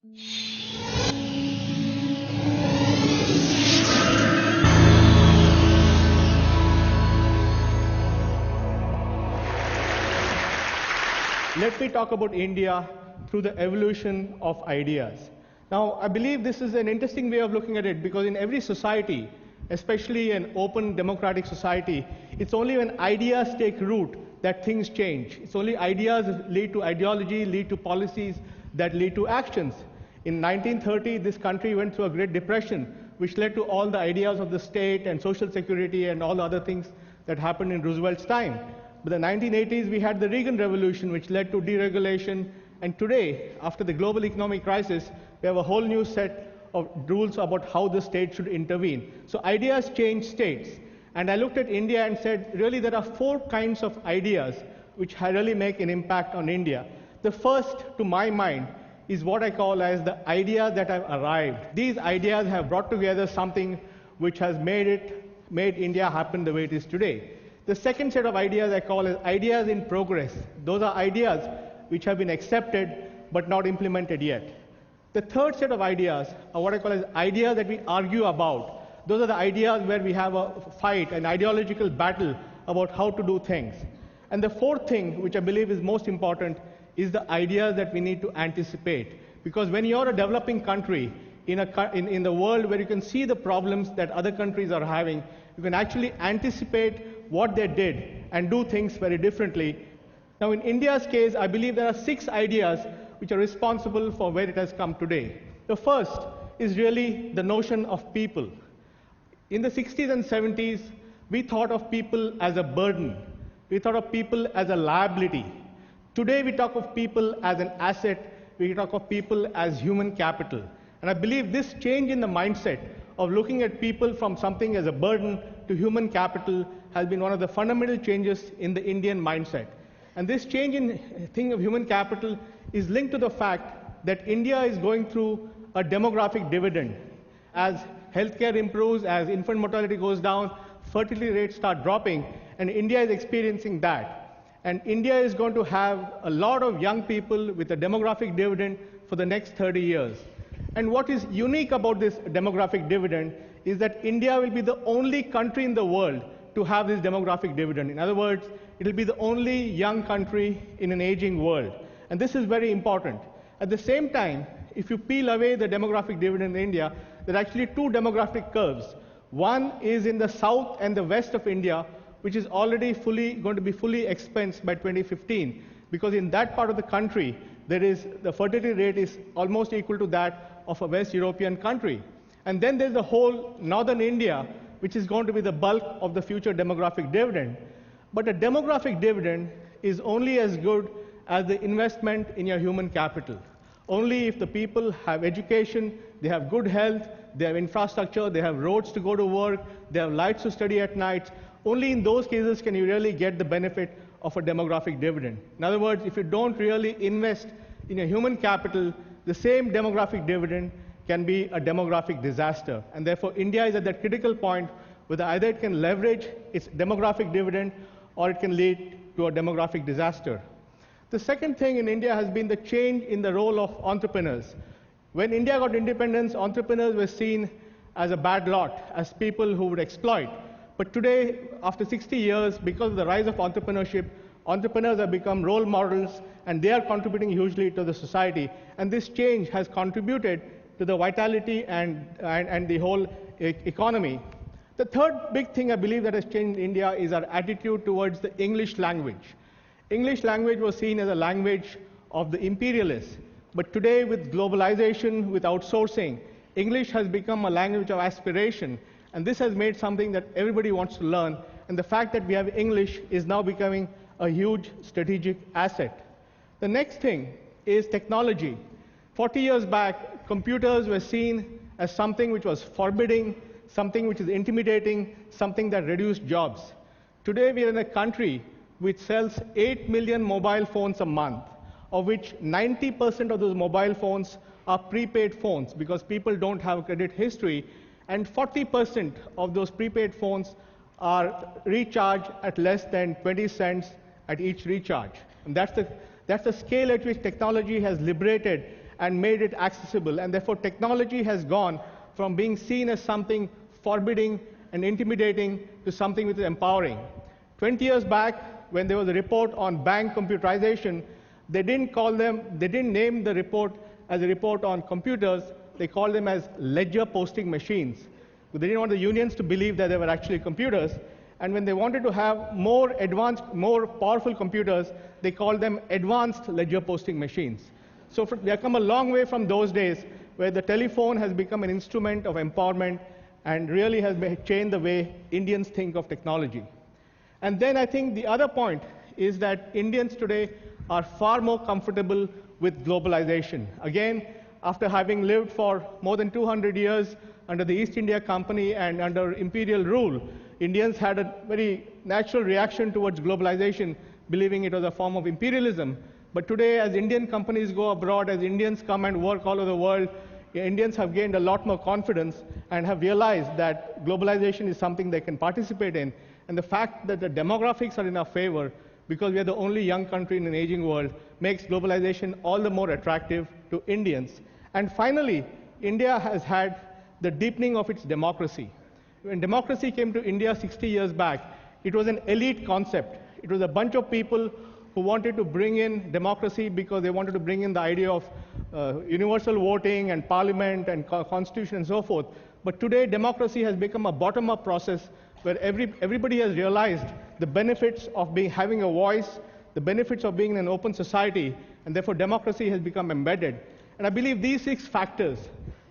Let me talk about India through the evolution of ideas. Now, I believe this is an interesting way of looking at it because in every society, especially an open democratic society, it's only when ideas take root that things change. It's only ideas lead to ideology, lead to policies that lead to actions. In 1930, this country went through a Great Depression, which led to all the ideas of the state and social security and all the other things that happened in Roosevelt's time. But in the 1980s, we had the Reagan Revolution, which led to deregulation. And today, after the global economic crisis, we have a whole new set of rules about how the state should intervene. So ideas change states. And I looked at India and said, really, there are 4 kinds of ideas which really make an impact on India. The first, to my mind, is what I call as the idea that have arrived. These ideas have brought together something which has made India happen the way it is today. The second set of ideas I call as ideas in progress. Those are ideas which have been accepted but not implemented yet. The third set of ideas are what I call as ideas that we argue about. Those are the ideas where we have a fight, an ideological battle about how to do things. And the fourth thing, which I believe is most important, is the ideas that we need to anticipate. Because when you're a developing country in the world where you can see the problems that other countries are having, you can actually anticipate what they did and do things very differently. Now, in India's case, I believe there are 6 ideas which are responsible for where it has come today. The first is really the notion of people. In the 60s and 70s, we thought of people as a burden. We thought of people as a liability. Today, we talk of people as an asset. We talk of people as human capital. And I believe this change in the mindset of looking at people from something as a burden to human capital has been one of the fundamental changes in the Indian mindset. And this change in thing of human capital is linked to the fact that India is going through a demographic dividend. As healthcare improves, as infant mortality goes down, fertility rates start dropping, and India is experiencing that. And India is going to have a lot of young people with a demographic dividend for the next 30 years. And what is unique about this demographic dividend is that India will be the only country in the world to have this demographic dividend. In other words, it will be the only young country in an aging world. And this is very important. At the same time, if you peel away the demographic dividend in India, there are actually 2 demographic curves. One is in the south and the west of India, which is already going to be fully expensed by 2015, because in that part of the country, the fertility rate is almost equal to that of a West European country. And then there's the whole northern India, which is going to be the bulk of the future demographic dividend. But a demographic dividend is only as good as the investment in your human capital. Only if the people have education, they have good health, they have infrastructure, they have roads to go to work, they have lights to study at night, only in those cases can you really get the benefit of a demographic dividend. In other words, if you don't really invest in your human capital, the same demographic dividend can be a demographic disaster. And therefore, India is at that critical point where either it can leverage its demographic dividend or it can lead to a demographic disaster. The second thing in India has been the change in the role of entrepreneurs. When India got independence, entrepreneurs were seen as a bad lot, as people who would exploit. But today, after 60 years, because of the rise of entrepreneurship, entrepreneurs have become role models, and they are contributing hugely to the society. And this change has contributed to the vitality and the whole economy. The third big thing I believe that has changed in India is our attitude towards the English language. English language was seen as a language of the imperialists. But today, with globalization, with outsourcing, English has become a language of aspiration. And this has made something that everybody wants to learn. And the fact that we have English is now becoming a huge strategic asset. The next thing is technology. 40 years back, computers were seen as something which was forbidding, something which is intimidating, something that reduced jobs. Today, we are in a country which sells 8 million mobile phones a month, of which 90% of those mobile phones are prepaid phones because people don't have a credit history, and 40% of those prepaid phones are recharged at less than 20 cents at each recharge. And that's the scale at which technology has liberated and made it accessible. And therefore, technology has gone from being seen as something forbidding and intimidating to something which is empowering. 20 years back, when there was a report on bank computerization, they didn't name the report as a report on computers. They called them as ledger posting machines. They didn't want the unions to believe that they were actually computers. And when they wanted to have more advanced, more powerful computers, they called them advanced ledger posting machines. So we have come a long way from those days where the telephone has become an instrument of empowerment and really has changed the way Indians think of technology. And then I think the other point is that Indians today are far more comfortable with globalization. Again, after having lived for more than 200 years under the East India Company and under imperial rule, Indians had a very natural reaction towards globalization, believing it was a form of imperialism. But today, as Indian companies go abroad, as Indians come and work all over the world, Indians have gained a lot more confidence and have realized that globalization is something they can participate in. And the fact that the demographics are in our favor, because we are the only young country in an aging world, makes globalization all the more attractive to Indians. And finally, India has had the deepening of its democracy. When democracy came to India 60 years back, it was an elite concept. It was a bunch of people who wanted to bring in democracy because they wanted to bring in the idea of universal voting and parliament and constitution and so forth. But today, democracy has become a bottom-up process where everybody has realized the benefits of having a voice, the benefits of being in an open society, and therefore democracy has become embedded. And I believe these 6 factors,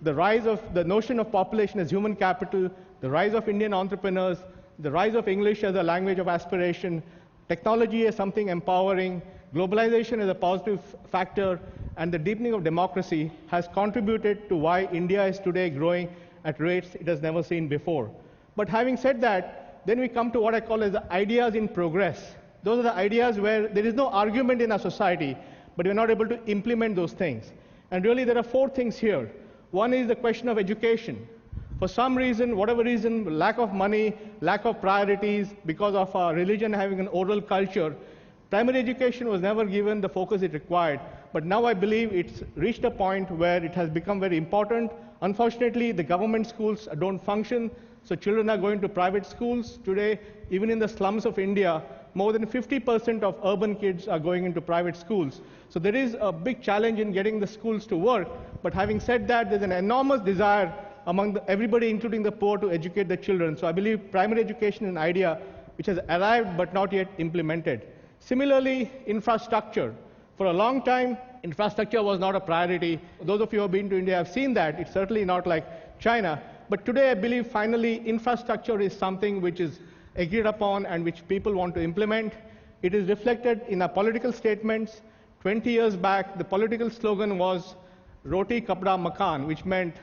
the rise of the notion of population as human capital, the rise of Indian entrepreneurs, the rise of English as a language of aspiration, technology as something empowering, globalization as a positive factor, and the deepening of democracy has contributed to why India is today growing at rates it has never seen before. But having said that, then we come to what I call as the ideas in progress. Those are the ideas where there is no argument in our society, but we're not able to implement those things. And really, there are 4 things here. One is the question of education. For some reason, whatever reason, lack of money, lack of priorities, because of our religion having an oral culture, primary education was never given the focus it required. But now I believe it's reached a point where it has become very important. Unfortunately, the government schools don't function, so children are going to private schools. Today, even in the slums of India, more than 50% of urban kids are going into private schools. So there is a big challenge in getting the schools to work. But having said that, there's an enormous desire among everybody, including the poor, to educate the children. So I believe primary education is an idea which has arrived but not yet implemented. Similarly, infrastructure. For a long time, infrastructure was not a priority. Those of you who have been to India have seen that. It's certainly not like China. But today, I believe, finally, infrastructure is something which is agreed upon and which people want to implement. It is reflected in our political statements. 20 years back, the political slogan was Roti Kapda Makan, which meant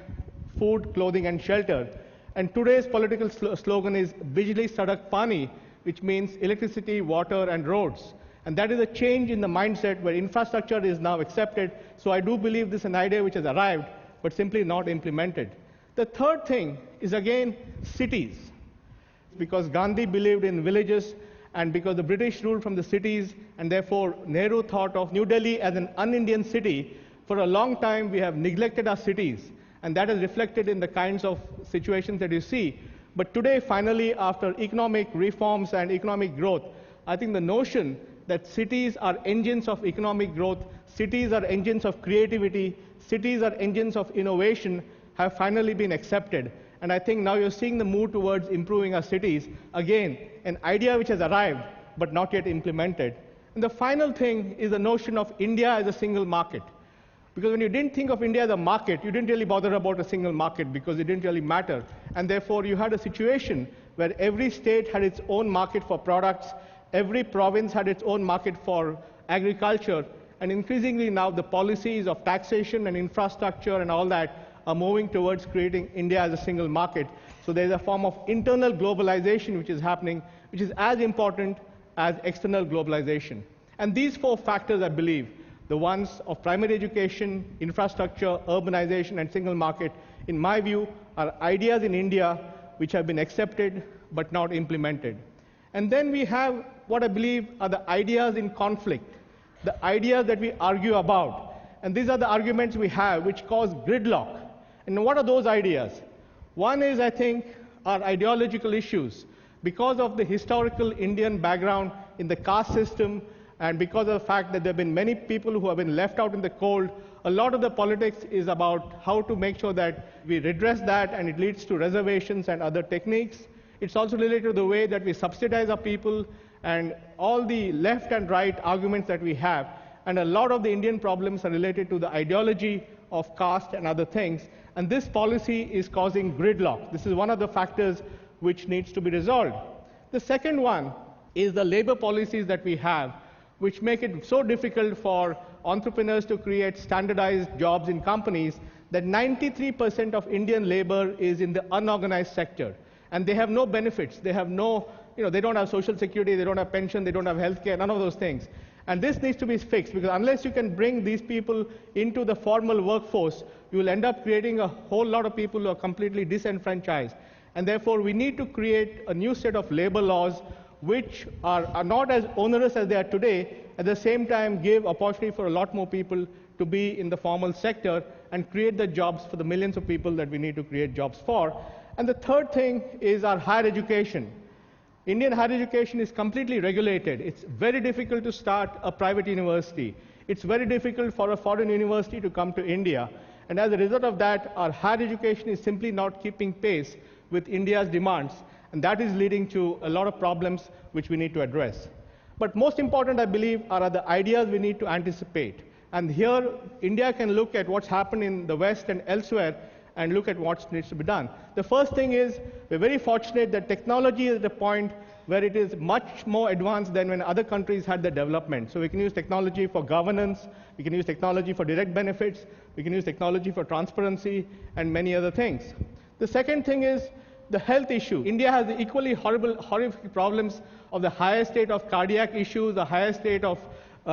food, clothing, and shelter. And today's political slogan is Bijli Sadak Pani, which means electricity, water, and roads. And that is a change in the mindset where infrastructure is now accepted. So I do believe this is an idea which has arrived, but simply not implemented. The third thing is, again, cities. Because Gandhi believed in villages, and because the British ruled from the cities, and therefore Nehru thought of New Delhi as an un-Indian city, for a long time we have neglected our cities. And that is reflected in the kinds of situations that you see. But today, finally, after economic reforms and economic growth, I think the notion that cities are engines of economic growth, cities are engines of creativity, cities are engines of innovation, have finally been accepted. And I think now you're seeing the move towards improving our cities. Again, an idea which has arrived, but not yet implemented. And the final thing is the notion of India as a single market. Because when you didn't think of India as a market, you didn't really bother about a single market because it didn't really matter. And therefore, you had a situation where every state had its own market for products, every province had its own market for agriculture, and increasingly now the policies of taxation and infrastructure and all that are moving towards creating India as a single market. So there's a form of internal globalization which is happening, which is as important as external globalization. And these 4 factors, I believe, the ones of primary education, infrastructure, urbanization, and single market, in my view, are ideas in India which have been accepted but not implemented. And then we have what I believe are the ideas in conflict, the ideas that we argue about. And these are the arguments we have which cause gridlock. And what are those ideas? One is, I think, our ideological issues. Because of the historical Indian background in the caste system, and because of the fact that there have been many people who have been left out in the cold, a lot of the politics is about how to make sure that we redress that, and it leads to reservations and other techniques. It's also related to the way that we subsidize our people and all the left and right arguments that we have. And a lot of the Indian problems are related to the ideology of caste and other things. And this policy is causing gridlock. This is one of the factors which needs to be resolved. The second one is the labor policies that we have, which make it so difficult for entrepreneurs to create standardized jobs in companies that 93% of Indian labor is in the unorganized sector. And they have no benefits. They have no, they don't have social security, they don't have pension, they don't have healthcare, none of those things. And this needs to be fixed, because unless you can bring these people into the formal workforce, you will end up creating a whole lot of people who are completely disenfranchised. And therefore, we need to create a new set of labor laws which are not as onerous as they are today, at the same time give opportunity for a lot more people to be in the formal sector and create the jobs for the millions of people that we need to create jobs for. And the third thing is our higher education. Indian higher education is completely regulated. It's very difficult to start a private university. It's very difficult for a foreign university to come to India. And as a result of that, our higher education is simply not keeping pace with India's demands. And that is leading to a lot of problems which we need to address. But most important, I believe, are the ideas we need to anticipate. And here, India can look at what's happened in the West and elsewhere and look at what needs to be done. The first thing is, we're very fortunate that technology is at a point where it is much more advanced than when other countries had their development. So we can use technology for governance, we can use technology for direct benefits, we can use technology for transparency, and many other things. The second thing is the health issue. India has the equally horrific problems of the highest state of cardiac issues, the highest state of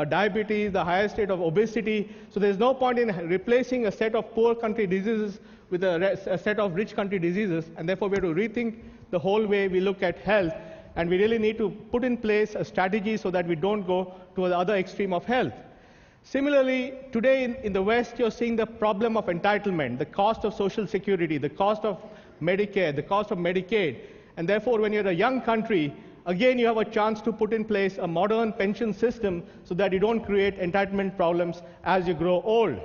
diabetes, the highest state of obesity. So there's no point in replacing a set of poor country diseases with a set of rich country diseases, and therefore we have to rethink the whole way we look at health, and we really need to put in place a strategy so that we don't go to the other extreme of health. Similarly, today in the West, you're seeing the problem of entitlement, the cost of social security, the cost of Medicare, the cost of Medicaid, and therefore when you're a young country, again you have a chance to put in place a modern pension system so that you don't create entitlement problems as you grow old.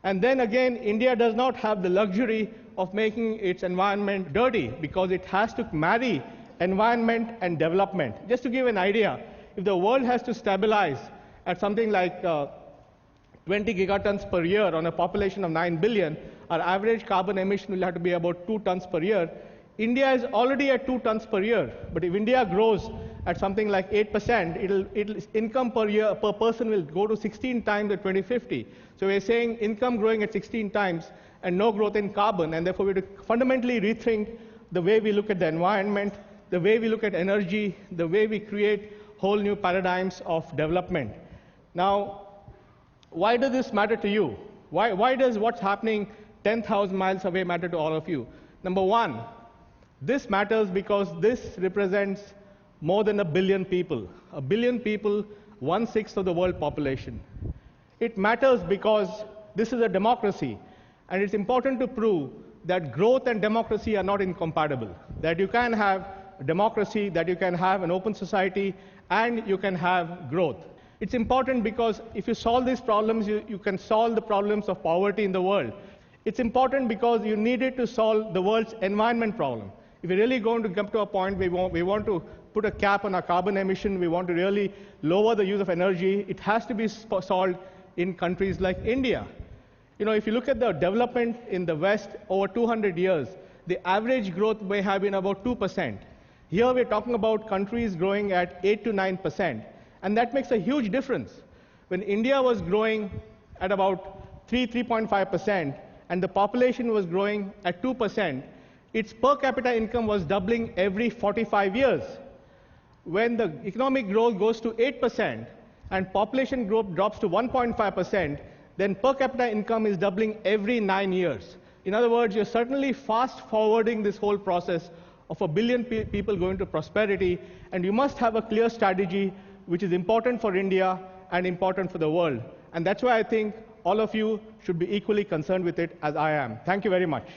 And then again, India does not have the luxury of making its environment dirty, because it has to marry environment and development. Just to give an idea, if the world has to stabilize at something like 20 gigatons per year on a population of 9 billion, our average carbon emission will have to be about 2 tons per year. India is already at 2 tons per year, but if India grows at something like 8%, income per year per person will go to 16 times at 2050. So we're saying income growing at 16 times and no growth in carbon, and therefore we have to fundamentally rethink the way we look at the environment, the way we look at energy, the way we create whole new paradigms of development. Now, why does this matter to you? Why does what's happening 10,000 miles away matter to all of you? Number one, this matters because this represents more than 1 billion people. 1 billion people, 1/6 of the world population. It matters because this is a democracy, and it's important to prove that growth and democracy are not incompatible, that you can have democracy, that you can have an open society, and you can have growth. It's important because if you solve these problems, you can solve the problems of poverty in the world. It's important because you needed to solve the world's environment problem. If we're really going to come to a point where we want to put a cap on our carbon emission, we want to really lower the use of energy, it has to be solved in countries like India. If you look at the development in the West over 200 years, the average growth may have been about 2%. Here we're talking about countries growing at 8 to 9%, and that makes a huge difference. When India was growing at about 3.5%, and the population was growing at 2%, its per capita income was doubling every 45 years. When the economic growth goes to 8% and population growth drops to 1.5%, then per capita income is doubling every 9 years. In other words, you're certainly fast-forwarding this whole process of 1 billion people going to prosperity, and you must have a clear strategy which is important for India and important for the world. And that's why I think all of you should be equally concerned with it as I am. Thank you very much.